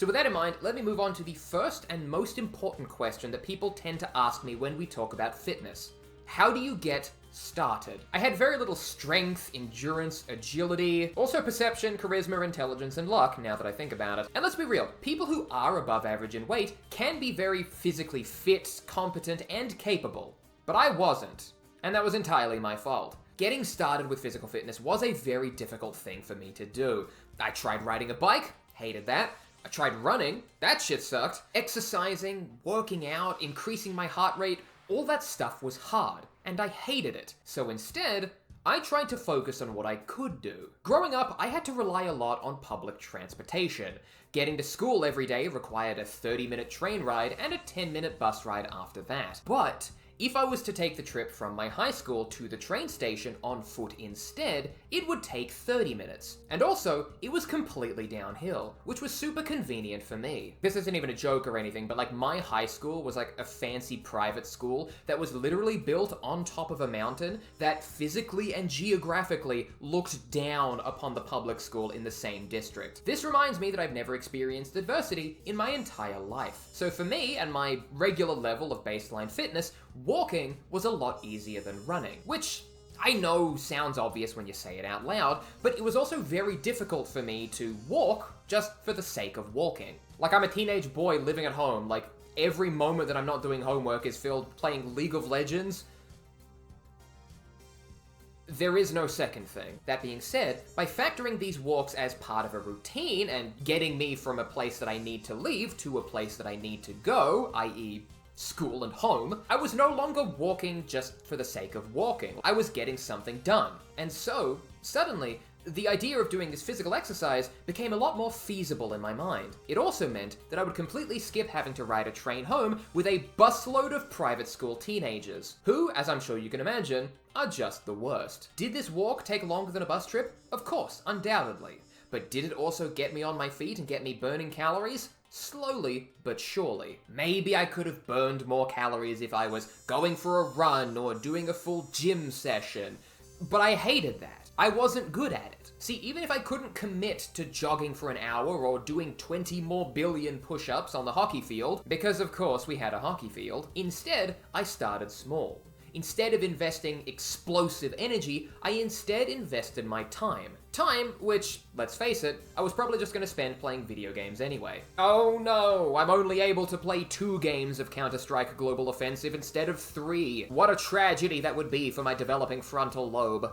So with that in mind, let me move on to the first and most important question that people tend to ask me when we talk about fitness. How do you get started? I had very little strength, endurance, agility, also perception, charisma, intelligence, and luck, now that I think about it. And let's be real, people who are above average in weight can be very physically fit, competent, and capable. But I wasn't, and that was entirely my fault. Getting started with physical fitness was a very difficult thing for me to do. I tried riding a bike, hated that. I tried running, that shit sucked. Exercising, working out, increasing my heart rate, all that stuff was hard, and I hated it. So instead, I tried to focus on what I could do. Growing up, I had to rely a lot on public transportation. Getting to school every day required a 30-minute train ride and a 10-minute bus ride after that. But if I was to take the trip from my high school to the train station on foot instead, it would take 30 minutes. And also, it was completely downhill, which was super convenient for me. This isn't even a joke or anything, but like my high school was like a fancy private school that was literally built on top of a mountain that physically and geographically looked down upon the public school in the same district. This reminds me that I've never experienced adversity in my entire life. So for me and my regular level of baseline fitness, walking was a lot easier than running, which I know sounds obvious when you say it out loud, but it was also very difficult for me to walk just for the sake of walking. Like, I'm a teenage boy living at home, like every moment that I'm not doing homework is filled playing League of Legends. There is no second thing. That being said, by factoring these walks as part of a routine and getting me from a place that I need to leave to a place that I need to go, i.e., school and home, I was no longer walking just for the sake of walking. I was getting something done. And so, suddenly, the idea of doing this physical exercise became a lot more feasible in my mind. It also meant that I would completely skip having to ride a train home with a busload of private school teenagers, who, as I'm sure you can imagine, are just the worst. Did this walk take longer than a bus trip? Of course, undoubtedly. But did it also get me on my feet and get me burning calories? Slowly, but surely. Maybe I could have burned more calories if I was going for a run or doing a full gym session, but I hated that. I wasn't good at it. See, even if I couldn't commit to jogging for an hour or doing 20 more billion push-ups on the hockey field, because of course we had a hockey field, instead I started small. Instead of investing explosive energy, I instead invested my time. Time, which, let's face it, I was probably just going to spend playing video games anyway. Oh no, I'm only able to play 2 games of Counter-Strike Global Offensive instead of 3. What a tragedy that would be for my developing frontal lobe.